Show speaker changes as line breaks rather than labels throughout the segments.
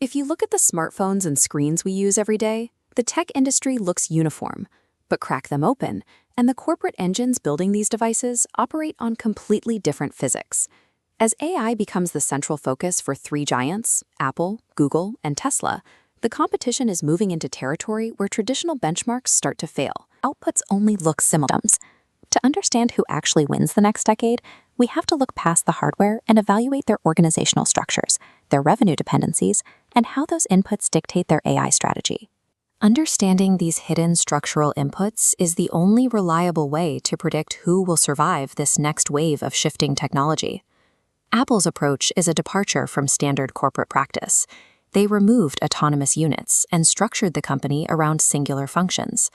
If you look at the smartphones and screens we use every day, the tech industry looks uniform. But crack them open, and the corporate engines building these devices operate on completely different physics. As AI becomes the central focus for three giants, Apple, Google, and Tesla, the competition is moving into territory where traditional benchmarks start to fail. Outputs only look similar. To understand who actually wins the next decade, we have to look past the hardware and evaluate their organizational structures, their revenue dependencies, and how those inputs dictate their AI strategy. Understanding these hidden structural inputs is the only reliable way to predict who will survive this next wave of shifting technology. Apple's approach is a departure from standard corporate practice. They removed autonomous units and structured the company around singular functions.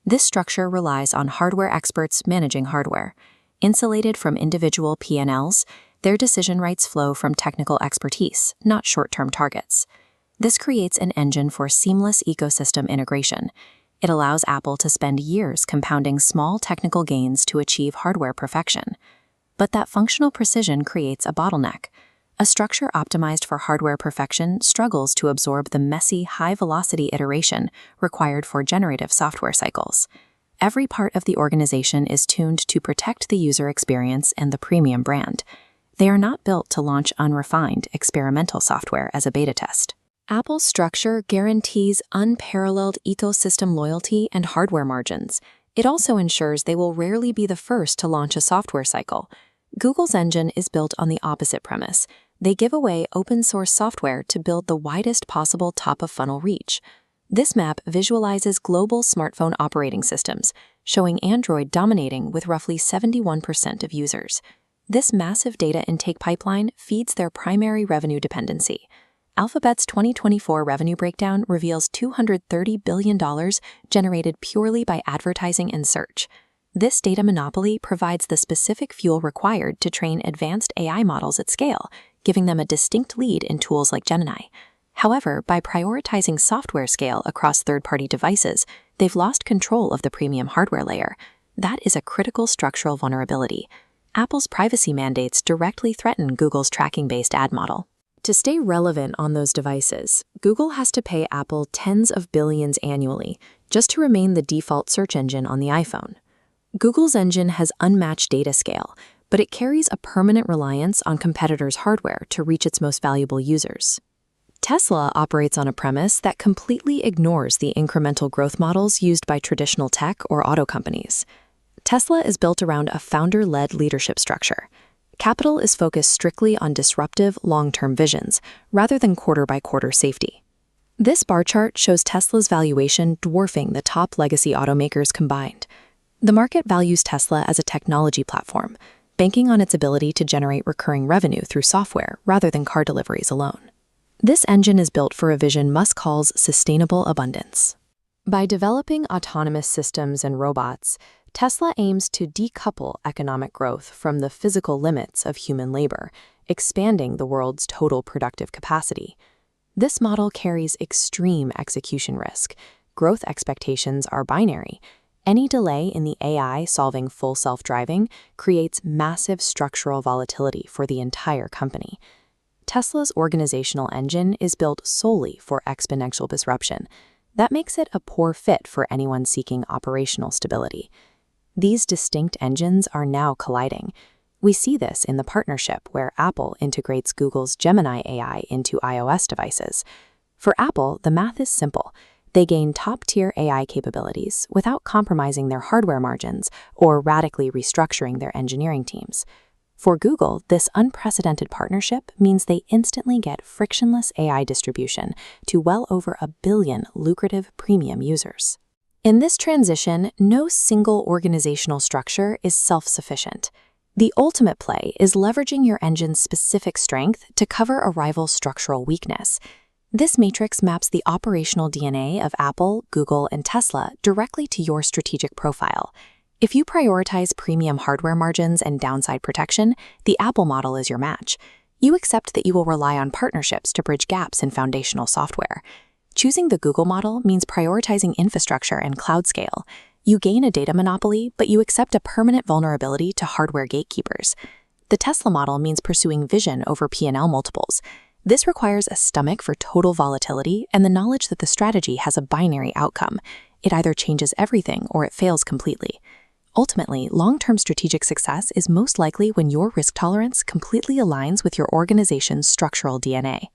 This structure relies on hardware experts managing hardware. Insulated from individual P&Ls, their decision rights flow from technical expertise, not short-term targets. This creates an engine for seamless ecosystem integration. It allows Apple to spend years compounding small technical gains to achieve hardware perfection. But that functional precision creates a bottleneck. A structure optimized for hardware perfection struggles to absorb the messy, high-velocity iteration required for generative software cycles. Every part of the organization is tuned to protect the user experience and the premium brand. They are not built to launch unrefined, experimental software as a beta test. Apple's structure guarantees unparalleled ecosystem loyalty and hardware margins. It also ensures they will rarely be the first to launch a software cycle. Google's engine is built on the opposite premise. They give away open-source software to build the widest possible top-of-funnel reach. This map visualizes global smartphone operating systems, showing Android dominating with roughly 71% of users. This massive data intake pipeline feeds their primary revenue dependency. Alphabet's 2024 revenue breakdown reveals $230 billion generated purely by advertising and search. This data monopoly provides the specific fuel required to train advanced AI models at scale, giving them a distinct lead in tools like Gemini. However, by prioritizing software scale across third-party devices, they've lost control of the premium hardware layer. That is a critical structural vulnerability. Apple's privacy mandates directly threaten Google's tracking-based ad model. To stay relevant on those devices, Google has to pay Apple tens of billions annually just to remain the default search engine on the iPhone. Google's engine has unmatched data scale, but it carries a permanent reliance on competitors' hardware to reach its most valuable users. Tesla operates on a premise that completely ignores the incremental growth models used by traditional tech or auto companies. Tesla is built around a founder-led leadership structure. Capital is focused strictly on disruptive, long-term visions, rather than quarter-by-quarter safety. This bar chart shows Tesla's valuation dwarfing the top legacy automakers combined. The market values Tesla as a technology platform, banking on its ability to generate recurring revenue through software rather than car deliveries alone. This engine is built for a vision Musk calls sustainable abundance. By developing autonomous systems and robots, Tesla aims to decouple economic growth from the physical limits of human labor, expanding the world's total productive capacity. This model carries extreme execution risk. Growth expectations are binary. Any delay in the AI solving full self-driving creates massive structural volatility for the entire company. Tesla's organizational engine is built solely for exponential disruption. That makes it a poor fit for anyone seeking operational stability. These distinct engines are now colliding. We see this in the partnership where Apple integrates Google's Gemini AI into iOS devices. For Apple, the math is simple. They gain top-tier AI capabilities without compromising their hardware margins or radically restructuring their engineering teams. For Google, this unprecedented partnership means they instantly get frictionless AI distribution to well over 1 billion lucrative premium users. In this transition, no single organizational structure is self-sufficient. The ultimate play is leveraging your engine's specific strength to cover a rival's structural weakness. This matrix maps the operational DNA of Apple, Google, and Tesla directly to your strategic profile. If you prioritize premium hardware margins and downside protection, the Apple model is your match. You accept that you will rely on partnerships to bridge gaps in foundational software. Choosing the Google model means prioritizing infrastructure and cloud scale. You gain a data monopoly, but you accept a permanent vulnerability to hardware gatekeepers. The Tesla model means pursuing vision over P&L multiples. This requires a stomach for total volatility and the knowledge that the strategy has a binary outcome. It either changes everything or it fails completely. Ultimately, long-term strategic success is most likely when your risk tolerance completely aligns with your organization's structural DNA.